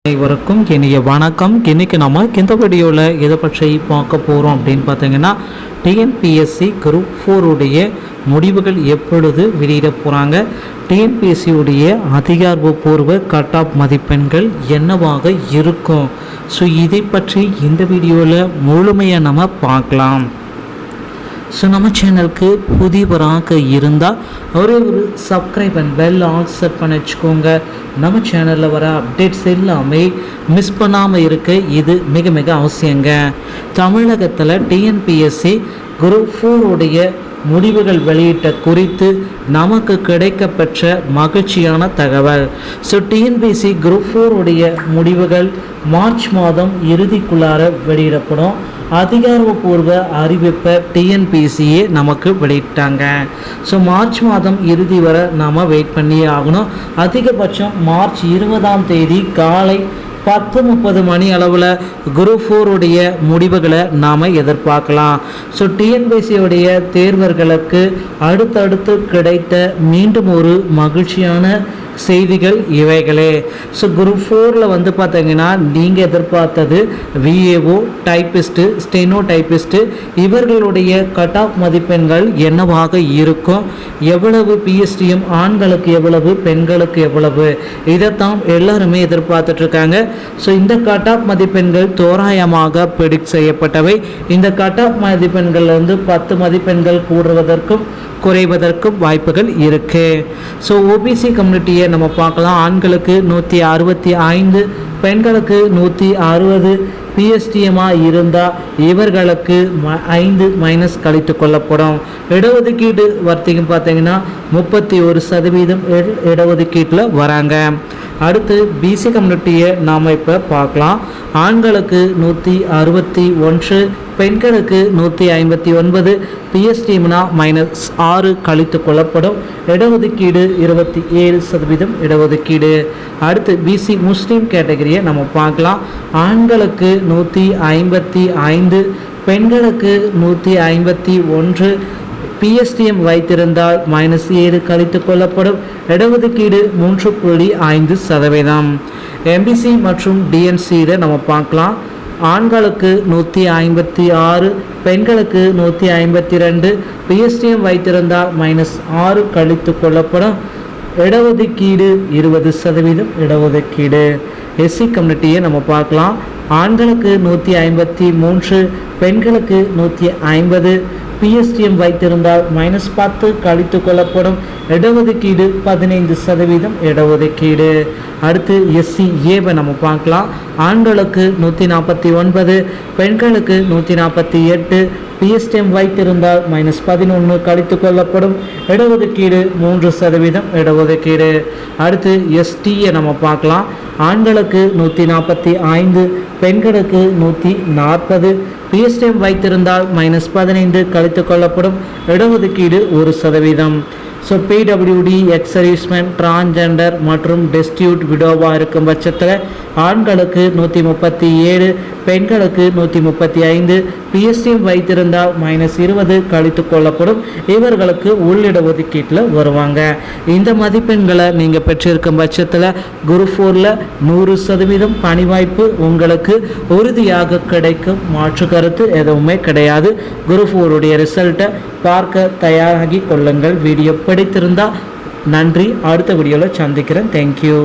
அனைவருக்கும் இனிய வணக்கம். இன்றைக்கி நம்ம இந்த வீடியோவில் எதை பற்றி பார்க்க போகிறோம் அப்படின்னு பார்த்தீங்கன்னா, டிஎன்பிஎஸ்சி குரூப் 4 உடைய முடிவுகள் எப்பொழுது வெளியிட போகிறாங்க, டிஎன்பிஎஸ்சியுடைய அதிகாரப்பூர்வ கட் ஆஃப் மதிப்பெண்கள் என்னவாக இருக்கும். ஸோ இதை பற்றி இந்த வீடியோவில் முழுமையாக நம்ம பார்க்கலாம். ஸோ நம்ம சேனலுக்கு புதியவராக இருந்தால் ஒரு subscribe and bell all set பண்ணி வச்சுக்கோங்க. நம்ம சேனலில் வர அப்டேட்ஸ் எல்லாமே மிஸ் பண்ணாமல் இருக்க இது மிக மிக அவசியங்க. தமிழகத்தில் டிஎன்பிஎஸ்சி குரூப் 4 உடைய முடிவுகள் வெளியிட்ட குறித்து நமக்கு கிடைக்கப்பெற்ற மகிழ்ச்சியான தகவல். ஸோ டிஎன்பிஎஸ்சி குரூப் 4 உடைய முடிவுகள் மார்ச் மாதம் இறுதிக்குள்ளார வெளியிடப்படும். அதிகாரப்பூர்வ அறிவிப்பை டிஎன்பிஎஸ்சியே நமக்கு வெளியிட்டாங்க. ஸோ மார்ச் மாதம் இறுதி வரை நாம் வெயிட் பண்ணியே ஆகணும். அதிகபட்சம் மார்ச் 20ஆம் தேதி காலை 10:30 மணி அளவில் குரூப் 4 உடைய முடிவுகளை நாம் எதிர்பார்க்கலாம். ஸோ டிஎன்பிஎஸ்சியுடைய தேர்வர்களுக்கு அடுத்தடுத்து கிடைத்த மீண்டும் ஒரு மகிழ்ச்சியான செய்திகள் இவைகளே. ஸோ குரூப் 4 பார்த்தீங்கன்னா நீங்கள் எதிர்பார்த்தது விஏஓ, டைப்பிஸ்ட்டு, ஸ்டெனோ டைப்பிஸ்ட்டு இவர்களுடைய கட் ஆஃப் மதிப்பெண்கள் என்னவாக இருக்கும், எவ்வளவு பிஎஸ்டிஎம் ஆண்களுக்கு எவ்வளவு பெண்களுக்கு எவ்வளவு, இதைத்தான் எல்லாருமே எதிர்பார்த்துட்ருக்காங்க. ஸோ இந்த கட் ஆஃப் மதிப்பெண்கள் தோராயமாக ப்ரெடிக்ட் செய்யப்பட்டவை. இந்த கட் ஆஃப் மதிப்பெண்கள் 10 மதிப்பெண்கள் கூடுவதற்கும் குறைவதற்கும் வாய்ப்புகள் இருக்குது. ஸோ ஓபிசி கம்யூனிட்டியை நம்ம பார்க்கலாம். ஆண்களுக்கு 165, பெண்களுக்கு 160 பிஎஸ்டிஎம்மாக இருந்தால் இவர்களுக்கு 5 மைனஸ் கழித்து கொள்ளப்படும். இடஒதுக்கீடு வர்த்திகம் பார்த்தீங்கன்னா 31% இடஒதுக்கீட்டில் வராங்க. அடுத்து பிசி கம்யூனிட்டியை நாம் இப்போ பார்க்கலாம். ஆண்களுக்கு 161, பெண்களுக்கு 159, பிஎஸ்டிஎம்னா -6 கழித்து கொள்ளப்படும். இடஒதுக்கீடு 27% இடஒதுக்கீடு. அடுத்து பிசி முஸ்லீம் கேட்டகரியை நம்ம பார்க்கலாம். ஆண்களுக்கு 155, பெண்களுக்கு 151, பிஎஸ்டிஎம் வைத்திருந்தால் -7 கழித்து கொள்ளப்படும். இடஒதுக்கீடு 3.5%. எம்பிசி மற்றும் டிஎன்சியில் நம்ம பார்க்கலாம். ஆண்களுக்கு 156, பெண்களுக்கு 152, பிஎஸ்டிஎம் வைத்திருந்தால் -6 கழித்து கொள்ளப்படும். இடஒதுக்கீடு 20% இடஒதுக்கீடு. எஸ்சி கம்யூனிட்டியை நம்ம பார்க்கலாம். ஆண்களுக்கு 153, பெண்களுக்கு 150, பிஎஸ்டிஎம் வைத்திருந்தால் -10 கழித்து கொள்ளப்படும். இடஒதுக்கீடு 15% இடஒதுக்கீடு. அடுத்து எஸ்சிஏவை நம்ம பார்க்கலாம். ஆண்களுக்கு 149, பெண்களுக்கு 148, பிஎஸ்டிஎம் வைத்திருந்தால் -11 கழித்து கொள்ளப்படும். இடஒதுக்கீடு 3% இடஒதுக்கீடு. அடுத்து எஸ்டியை நம்ம பார்க்கலாம். ஆண்களுக்கு 145, பெண்களுக்கு 140, பிஎஸ்டிஎம் வைத்திருந்தால் -15 கழித்து கொள்ளப்படும். இடஒதுக்கீடு 1%. ஸோ பிடபிள்யூடி, எக்ஸர்வீஸ்மென், டிரான்ஜெண்டர் மற்றும் டெஸ்டியூட் விடோவாக இருக்கும் பட்சத்தில் ஆண்களுக்கு 137, பெண்களுக்கு 135, பிஎஸ்டிஎம் வைத்திருந்தால் -20 கழித்து கொள்ளப்படும். இவர்களுக்கு உள்ளிட ஒதுக்கீட்டில் வருவாங்க. இந்த மதிப்பெண்களை நீங்கள் பெற்றிருக்கும் பட்சத்தில் குரூப் 4 100% பணி வாய்ப்பு உங்களுக்கு உறுதியாக கிடைக்கும். மாற்று கருத்து எதுவுமே கிடையாது. குரூப் 4 உடைய ரிசல்ட்டை பார்க்க தயாராகி கொள்ளுங்கள். வீடியோ பிடித்திருந்தால் நன்றி. அடுத்த வீடியோவில் சந்திக்கிறேன். தேங்க்யூ.